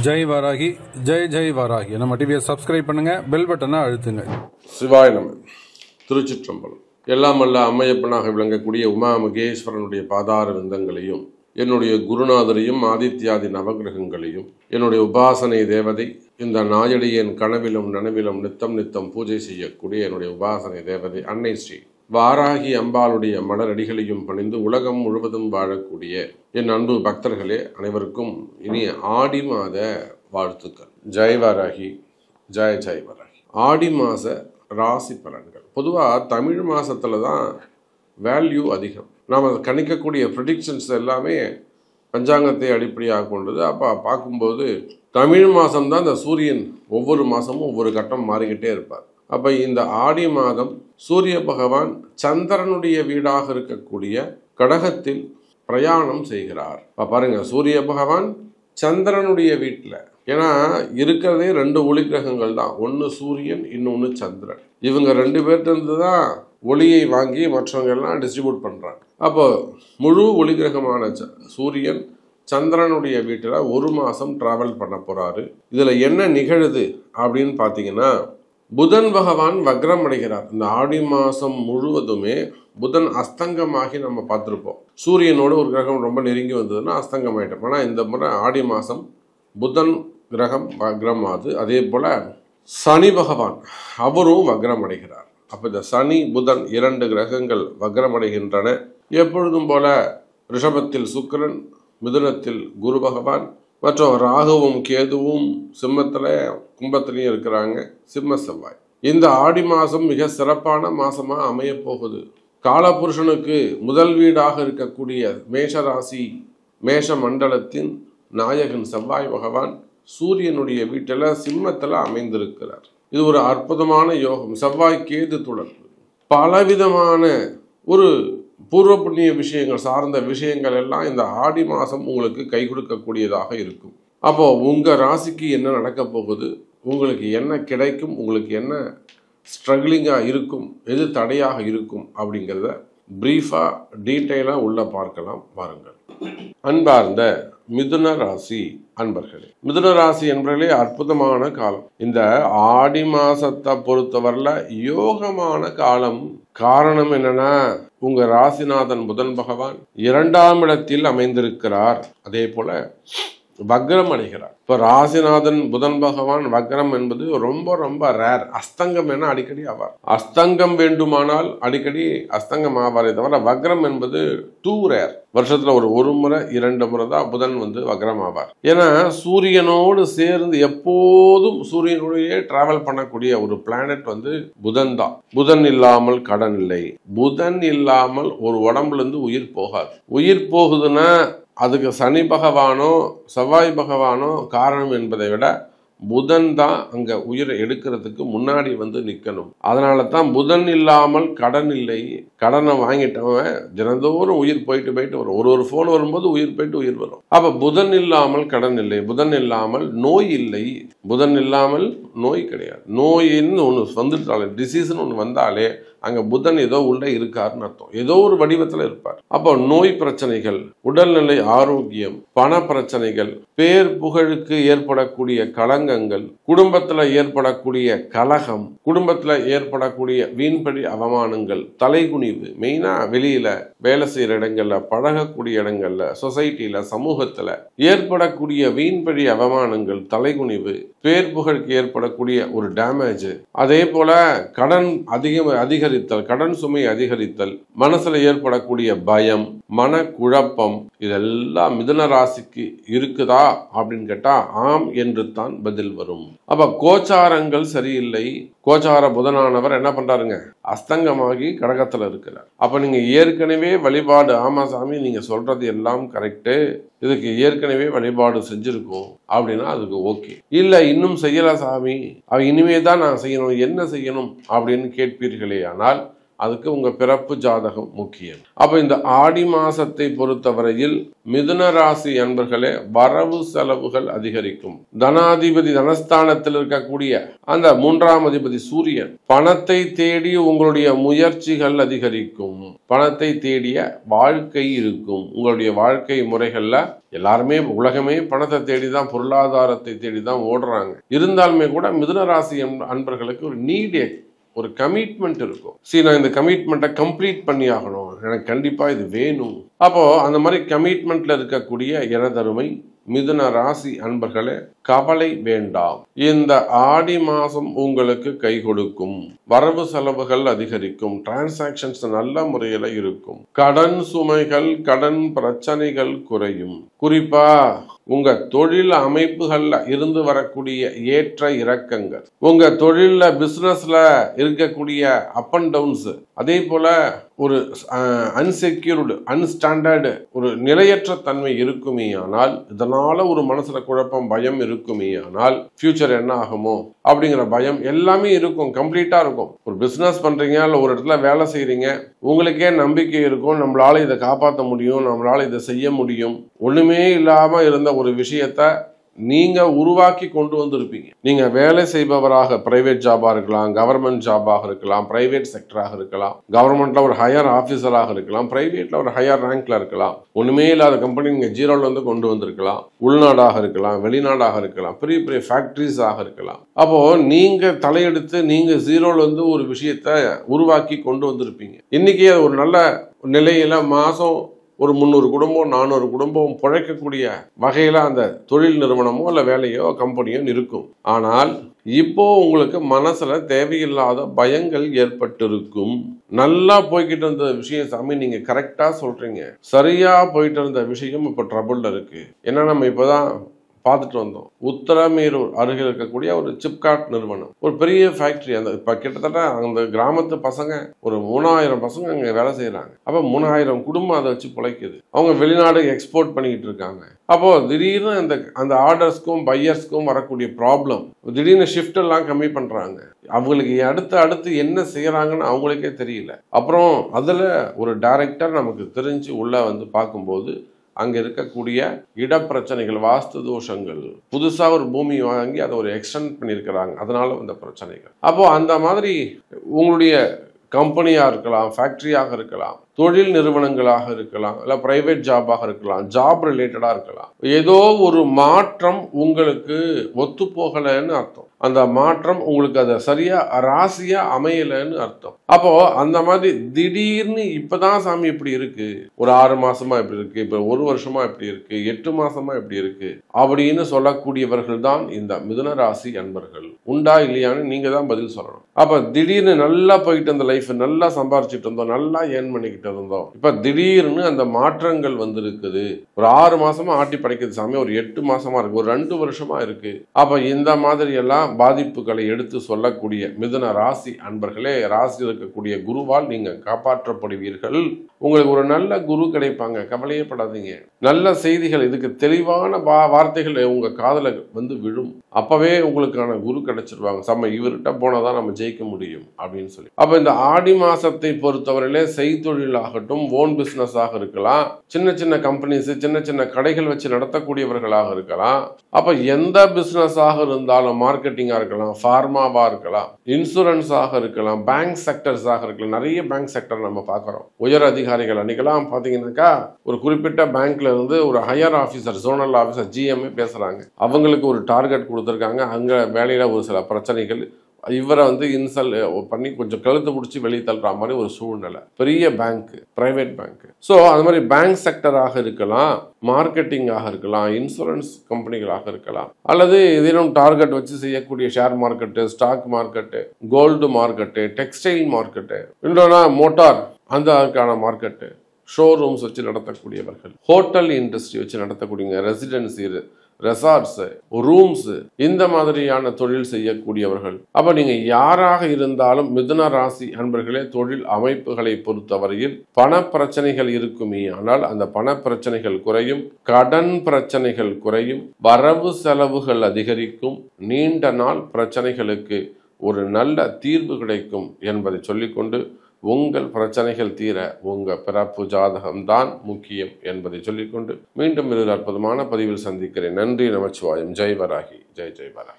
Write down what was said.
ஜெய் வாராகி, ஜெய் ஜெய் வாராகி. நம்ம டிவியை சப்ஸ்கிரைப் பண்ணுங்க, பெல் பட்டனை அழுத்துங்க. சிவாய நம. திருச்சிற்றம்பலம். எல்லாம் அல்ல அம்மையப்பனாக விளங்கக்கூடிய உமா மகேஸ்வரனுடைய பாதார விந்தங்களையும், என்னுடைய குருநாதரையும், ஆதித்யாதி நவகிரகங்களையும், என்னுடைய உபாசனை தேவதை, இந்த நாயடியின் கனவிலும் நனவிலும் நித்தம் நித்தம் பூஜை செய்யக்கூடிய என்னுடைய உபாசனை தேவதை அன்னை ஸ்ரீ வாராகி அம்பாளுடைய மலரடிகளையும் பணிந்து உலகம் முழுவதும் வாழக்கூடிய என் அன்பு பக்தர்களே அனைவருக்கும் இனிய ஆடி மாத வாழ்த்துக்கள். ஜெய் வாராகி, ஜெய் ஜெய் வாராகி. ஆடி மாத ராசி பலன்கள். பொதுவாக தமிழ் மாதத்தில் தான் வேல்யூ அதிகம். நாம் கணிக்கக்கூடிய ப்ரெடிக்ஷன்ஸ் எல்லாமே பஞ்சாங்கத்தை அடிப்படையாக கொண்டது. அப்போ பார்க்கும்போது தமிழ் மாதம்தான் இந்த சூரியன் ஒவ்வொரு மாதமும் ஒவ்வொரு கட்டம் மாறிக்கிட்டே இருப்பார். அப்போ இந்த ஆடி மாதம் சூரிய பகவான் சந்திரனுடைய வீடாக இருக்கக்கூடிய கடகத்தில் பிரயாணம் செய்கிறார். இப்போ பாருங்க, சூரிய பகவான் சந்திரனுடைய வீட்டில். ஏன்னா இருக்கிறதே 2 ஒளி கிரகங்கள் தான், ஒன்று சூரியன், இன்னொன்று சந்திரன். இவங்க 2 பேர்கிட்ட தான் ஒளியை வாங்கி மற்றவங்க எல்லாம் டிஸ்ட்ரிபியூட் பண்ணுறாங்க. அப்போ முழு ஒளி கிரகமான சூரியன் சந்திரனுடைய வீட்டில் 1 மாதம் டிராவல் பண்ண போகிறாரு. இதில் என்ன நிகழுது அப்படின்னு பார்த்தீங்கன்னா, புதன் பகவான் வக்ரம் அடைகிறார். இந்த ஆடி மாதம் முழுவதுமே புதன் அஸ்தங்கமாகி நம்ம பார்த்துருப்போம். சூரியனோட ஒரு கிரகம் ரொம்ப நெருங்கி வந்ததுன்னா அஸ்தங்கமாயிட்டோம். ஆனால் இந்த முறை ஆடி மாதம் புதன் கிரகம் வக்ரம் ஆகுது. அதே போல் சனி பகவான் அவரும் வக்ரம் அடைகிறார். அப்போ இந்த சனி புதன் 2 கிரகங்கள் வக்ரம் அடைகின்றன. எப்பொழுதும் போல ரிஷபத்தில் சுக்கிரன், மிதுனத்தில் குரு பகவான், மற்றும் ராகுவும் கேதுவும் சிம்மத்தில் கும்பத்திலையும் இருக்கிறாங்க. சிம்ம செவ்வாய். இந்த ஆடி மாதம் மிக சிறப்பான மாதமாக அமைய போகுது. காலபுருஷனுக்கு முதல் வீடாக இருக்கக்கூடிய மேஷராசி, மேஷ மண்டலத்தின் நாயகன் செவ்வாய் பகவான் சூரியனுடைய வீட்டில் சிம்மத்தில் அமைந்திருக்கிறார். இது ஒரு அற்புதமான யோகம். செவ்வாய் கேது தொடர்பு பலவிதமான ஒரு பூர்வ புண்ணிய விஷயங்கள் சார்ந்த விஷயங்கள் எல்லாம் இந்த ஆடி மாதம் உங்களுக்கு கை கொடுக்கக்கூடியதாக இருக்கும். அப்போ உங்கள் ராசிக்கு என்ன நடக்க போகுது, உங்களுக்கு என்ன கிடைக்கும், உங்களுக்கு என்ன ஸ்ட்ரகிளிங்காக இருக்கும், எது தடையாக இருக்கும் அப்படிங்கிறத பிரீஃபாக டீட்டெயிலாக உள்ள பார்க்கலாம். பாருங்கள். அன்பார்ந்த மிதுன ராசி அன்பர்களே, மிதுன ராசி என்பவர்களே அற்புதமான காலம். இந்த ஆடி மாசத்தை பொறுத்தவரையில யோகமான காலம். காரணம் என்னன்னா, உங்க ராசிநாதன் புதன் பகவான் 2ஆம் இடத்தில் அமைந்திருக்கிறார். அதே போல வக்ரம் அடைகிறார். இப்ப ராசிநாதன் புதன் பகவான் வக்ரம் என்பது ரொம்ப ரொம்ப ரேர். அஸ்தங்கம் என அடிக்கடி ஆவார். அஸ்தங்கம் வேண்டுமானால் அடிக்கடி அஸ்தங்கம் ஆவாரே தவிர வக்ரம் என்பது டூ ரேர். வருஷத்துல ஒரு முறை 2 முறை தான் புதன் வக்ரம் ஆவார். ஏன்னா சூரியனோடு சேர்ந்து எப்போதும் சூரியனுடைய டிராவல் பண்ணக்கூடிய ஒரு பிளானட் புதன் தான். புதன் இல்லாமல் கடன் இல்லை. புதன் இல்லாமல் ஒரு உடம்புல இருந்து உயிர் போகாது. உயிர் போகுதுன்னா அதுக்கு சனி பகவானோ செவ்வாய் பகவானோ காரணம் என்பதை விட புதன் தான் அங்க உயிரை எடுக்கிறதுக்கு முன்னாடி நிற்கணும். அதனால தான் புதன் இல்லாமல் கடன் இல்லை. கடனை வாங்கிட்டவன் தினந்தோறும் உயிர் போயிட்டு வரும். ஒரு ஃபோன் வரும்போது உயிர் போயிட்டு உயிர் வரும். அப்ப புதன் இல்லாமல் கடன் இல்லை, புதன் இல்லாமல் நோய் இல்லை. புதன் இல்லாமல் நோய் கிடையாது. நோயின்னு ஒன்று வந்துட்டாலே, டிசீஸ்ன்னு ஒன்று வந்தாலே அங்க புதன் ஏதோ உள்ள இருக்காருன்னு அர்த்தம். ஏதோ ஒரு வடிவத்துல இருப்பார். அப்போ நோய் பிரச்சனைகள், உடல்நிலை ஆரோக்கியம், பண பிரச்சனைகள், பேர் புகழுக்கு ஏற்படக்கூடிய களங்கங்கள், குடும்பத்துல ஏற்படக்கூடிய கலகம், குடும்பத்துல ஏற்படக்கூடிய வீண்படி அவமானங்கள், தலைகுனிவு, மெயினா வெளியில வேலை செய்யற இடங்கள்ல, பழகக்கூடிய இடங்கள்ல, சொசைட்டில, சமூகத்துல ஏற்படக்கூடிய வீண்படி அவமானங்கள், தலைகுனிவு, பேர் புகழுக்கு ஏற்படக்கூடிய ஒரு டேமேஜ், அதே போல கடன் அதிகரித்தல், கடன் சுமை அதிகரித்தல், மனசுல ஏற்படக்கூடிய பயம், மன குழப்பம், இதெல்லாம் மிதுன ராசிக்கு இருக்குதா அப்படின்னு கேட்டா ஆம் என்று தான் பதில் வரும். அப்ப கோச்சாரங்கள் சரியில்லை. கோச்சார புதனானவர் என்ன பண்றாருங்க, அஸ்தங்கமாகி கடகத்துல இருக்கிறார். அப்ப நீங்க ஏற்கனவே வழிபாடு, ஆமா சாமி நீங்க சொல்றது எல்லாம் கரெக்டு, இதுக்கு ஏற்கனவே வழிபாடு செஞ்சிருக்கோம் அப்படின்னா அதுக்கு ஓகே. இல்ல இன்னும் செய்யல சாமி, இனிமே தான் நான் செய்யணும், என்ன செய்யணும் அப்படின்னு கேட்பீர்களே ஆனால் அதுக்கு உங்க பிறப்பு ஜாதகம் முக்கியம். அப்ப இந்த ஆடி மாசத்தை பொறுத்தவரையில் மிதுன ராசி அன்பர்களே வரவு செலவுகள் அதிகரிக்கும். தனாதிபதி தனஸ்தானத்தில் இருக்கக்கூடிய அந்த 3ஆம் அதிபதி சூரியன் பணத்தை தேடி உங்களுடைய முயற்சிகள் அதிகரிக்கும். பணத்தை தேடிய வாழ்க்கை இருக்கும். உங்களுடைய வாழ்க்கை முறைகள்ல எல்லாருமே உலகமே பணத்தை தேடிதான், பொருளாதாரத்தை தேடிதான் ஓடுறாங்க. இருந்தாலுமே கூட மிதுன ராசி அன்பர்களுக்கு ஒரு நீட், ஒரு கமிட்மெண்ட் இருக்கும். நான் இந்த கமிட்மெண்ட்டை கம்ப்ளீட் பண்ணி ஆகணும், எனக்கு கண்டிப்பா இது வேணும். அப்போ அந்த மாதிரி கமிட்மெண்ட்ல இருக்கக்கூடிய எனதருமை மிதுன ராசி அன்பர்களே, கவலை வேண்டாம். இந்த ஆடி மாசம் உங்களுக்கு கை கொடுக்கும். வரவு செலவுகள் அதிகரிக்கும். டிரான்சாக்ஷன்ஸ் நல்ல முறையில் இருக்கும். கடன் சுமைகள், கடன் பிரச்சனைகள் குறையும். குறிப்பா உங்க தொழில் அமைப்புகள்ல இருந்து வரக்கூடிய ஏற்ற இறக்கங்கள், உங்க தொழில்ல பிசினஸ்ல இருக்கக்கூடிய அப் அண்ட் டவுன்ஸ், அதே போல ஒரு அன்செக்யூர்டு, அன்ஸ்டாண்டர்டு, ஒரு நிலையற்ற தன்மை இருக்குமே ஆனால், இதனால ஒரு மனசுல குழப்பம், பயம் இருக்குமே ஆனால், ஃபியூச்சர் என்ன ஆகுமோ அப்படிங்கிற பயம் எல்லாமே இருக்கும். கம்ப்ளீட்டா இருக்கும். ஒரு பிசினஸ் பண்றீங்க, இல்லை ஒரு இடத்துல வேலை செய்யறீங்க, உங்களுக்கே நம்பிக்கை இருக்கும், நம்மளால இதை காப்பாற்ற முடியும், நம்மளால இதை செய்ய முடியும். ஒண்ணுமே இல்லாம இருந்த ஒரு விஷயத்த நீங்க உருவாக்கி கொண்டு வந்திருப்பீங்க. நீங்க வேலை செய்பவராக, பிரைவேட் ஜாபா இருக்கலாம், கவர்மெண்ட் ஜாபாக இருக்கலாம், பிரைவேட் செக்டராக இருக்கலாம், கவர்மெண்ட்ல ஒரு ஹையர் ஆபீசராக இருக்கலாம், பிரைவேட்ல ஒரு ஹையர் ரேங்க்ல இருக்கலாம். ஒண்ணுமே இல்லாத கம்பெனி நீங்க ஜீரோல இருந்து கொண்டு வந்திருக்கலாம். உள்நாடாக இருக்கலாம், வெளிநாடாக இருக்கலாம், பெரிய பெரிய ஃபேக்டரிஸாக இருக்கலாம். அப்போ நீங்க தலையெடுத்து நீங்க ஜீரோல இருந்து ஒரு விஷயத்த உருவாக்கி கொண்டு வந்திருப்பீங்க. இன்னைக்கு ஒரு நல்ல நிலையில மாசம் ஒரு 300 குடும்பம் 400 குடும்பம் பிழைக்கக்கூடிய வகையில அந்த தொழில் நிறுவனமோ இல்லை வேலையோ கம்பெனியோ இருக்கும். ஆனால் இப்போ உங்களுக்கு மனசுல தேவையில்லாத பயங்கள் ஏற்பட்டிருக்கும். நல்லா போய்கிட்டு இருந்த விஷயம் சாமி நீங்க கரெக்டா சொல்றீங்க, சரியா போயிட்டு இருந்த விஷயம் இப்ப ட்ரபிள்ல இருக்கு. ஏன்னா நம்ம இப்பதான் பார்த்துட்டு வந்தோம். உத்தரமேரூர் அருகில் இருக்கக்கூடிய ஒரு சிப்காட் நிறுவனம், ஒரு பெரிய ஃபேக்டரி. அந்த இப்போ கிட்டத்தட்ட அந்த கிராமத்து பசங்க ஒரு 3000 பசங்க அங்கே வேலை செய்கிறாங்க. அப்போ 3000 குடும்பம் அதை வச்சு பிழைக்குது. அவங்க வெளிநாடு எக்ஸ்போர்ட் பண்ணிக்கிட்டு இருக்காங்க. அப்போ திடீர்னு அந்த ஆர்டர்ஸ்க்கும் பையர்ஸ்க்கும் வரக்கூடிய ப்ராப்ளம், திடீர்னு ஷிஃப்ட் எல்லாம் கம்மி பண்றாங்க. அவங்களுக்கு அடுத்து என்ன செய்யறாங்கன்னு அவங்களுக்கே தெரியல. அப்புறம் அதுல ஒரு டைரக்டர் நமக்கு தெரிஞ்சு உள்ள வந்து பார்க்கும்போது அங்க இருக்கக்கூடிய இடப்பிரச்சனைகள், வாஸ்து தோஷங்கள், புதுசா ஒரு பூமி வாங்கி அதை ஒரு எக்ஸ்டெண்ட் பண்ணியிருக்கிறாங்க, அதனால வந்த பிரச்சனைகள். அப்போ அந்த மாதிரி உங்களுடைய கம்பெனியா இருக்கலாம், ஃபேக்டரியாக இருக்கலாம், தொழில் நிறுவனங்களாக இருக்கலாம், இல்லை பிரைவேட் ஜாபாக இருக்கலாம், ஜாப் ரிலேட்டடா இருக்கலாம், ஏதோ ஒரு மாற்றம் உங்களுக்கு ஒத்து போகலைன்னு அர்த்தம். அந்த மாற்றம் உங்களுக்கு அதை சரியா ராசியா அமையலைன்னு அர்த்தம். அப்போ அந்த மாதிரி திடீர்னு இப்பதான் சாமி இப்படி இருக்கு, ஒரு 6 மாசமா இப்படி இருக்கு, இப்ப 1 வருஷமா இப்படி இருக்கு, 8 மாசமா இப்படி இருக்கு அப்படின்னு சொல்லக்கூடியவர்கள் தான் இந்த மிதுன ராசி அன்பர்கள். உண்டா இல்லையான்னு நீங்க தான் பதில் சொல்லணும். அப்ப திடீர்னு நல்லா போயிட்டு இருந்த லைஃப், நல்லா சம்பாரிச்சிட்டு இருந்தோம், நல்லா ஏர்ன் பண்ணிக்கிட்டு இருந்தோம், இப்ப திடீர்னு அந்த மாற்றங்கள் வந்திருக்குது. ஒரு 6 மாசமா ஆட்டி படைக்குது சாமி, ஒரு 8 மாசமா இருக்கு, ஒரு 2 வருஷமா இருக்கு. அப்ப இந்த மாதிரி எல்லாம் பாதிப்புகளை எடுத்து சொல்லக்கூடிய மிதுன ராசி அன்பர்களே, ராசி இருக்கக்கூடிய குருவால் நீங்க காப்பாற்றப்படுவீர்கள். உங்களுக்கு ஒரு நல்ல குரு கிடைப்பாங்க, கவலையப்படாதீங்க. நல்ல செய்திகள், இதுக்கு தெளிவான வார்த்தைகள் உங்க காதல வந்து விழும். அப்பவே உங்களுக்கான குரு கிடைச்சிருவாங்க. இவர்கிட்ட போனதான் நம்ம ஜெயிக்க முடியும் அப்படின்னு சொல்லி. அப்ப இந்த ஆடி மாசத்தை பொறுத்தவரையிலே செய்தொழில் ஆகட்டும், ஓன் பிசினஸ் ஆக இருக்கலாம், சின்ன சின்ன கம்பெனிஸ், சின்ன சின்ன கடைகள் வச்சு நடத்தக்கூடியவர்களாக இருக்கலாம். அப்ப எந்த பிசினஸ் ஆக இருந்தாலும், மார்க்கெட்டிங்கா இருக்கலாம், ஃபார்மாவா இருக்கலாம், இன்சூரன்ஸ் ஆக இருக்கலாம், பேங்க் செக்டர்ஸ் ஆக இருக்கலாம். நிறைய பேங்க் செக்டர் நம்ம பார்க்கிறோம். உயர் அதிகாரிகள் அன்னைக்கெல்லாம் பாத்தீங்கன்னாக்கா ஒரு குறிப்பிட்ட பேங்க்ல இருந்து ஒரு higher officer, zonal officer, GMA பேசுறாங்க. அவங்களுக்கு ஒரு டார்கெட் கொடுத்துருக்காங்க. அங்க வேலையில ஒரு சில பிரச்சனைகள், இவரை வந்து இன்சல் பண்ணி கொஞ்சம் கழுத்து பிடிச்சி வெளியே தள்ளுற மாதிரி ஒரு சூழ்நிலை. பெரிய பேங்க், பிரைவேட் பேங்க். ஸோ அது மாதிரி பேங்க் செக்டராக இருக்கலாம், மார்க்கெட்டிங்காக இருக்கலாம், இன்சூரன்ஸ் கம்பெனிகளாக இருக்கலாம், அல்லது ஏதேனும் டார்கெட் வச்சு செய்யக்கூடிய share market, stock market, gold market, textile market, இல்லைன்னா மோட்டார் அந்த அதுக்கான மார்க்கெட்டு, ஷோரூம்ஸ் வச்சு நடத்தக்கூடியவர்கள், ஹோட்டல் இண்டஸ்ட்ரி வச்சு நடத்தக்கூடிய, ரெசிடென்சி, ரெசார்ட்ஸ், ரூம்ஸ், இந்த மாதிரியான தொழில் செய்யக்கூடியவர்கள். அப்ப நீங்க யாராக இருந்தாலும் மிதுன ராசி அன்பர்களே, தொழில் அமைப்புகளை பொறுத்தவரையில் பண பிரச்சனைகள் இருக்குமே ஆனால் அந்த பண பிரச்சனைகள் குறையும், கடன் பிரச்சனைகள் குறையும், வரவு செலவுகள் அதிகரிக்கும், நீண்ட நாள் பிரச்சனைகளுக்கு ஒரு நல்ல தீர்வு கிடைக்கும் என்பதை சொல்லிக்கொண்டு உங்கள் பிரச்சனைகள் தீர உங்கள் பிறப்பு ஜாதகம்தான் முக்கியம் என்பதை சொல்லிக்கொண்டு மீண்டும் ஒரு அற்புதமான பதிவில் சந்திக்கிறேன். நன்றி, நமச்சிவாயம். ஜெய் வராகி. ஜெய் ஜெய் வராகி.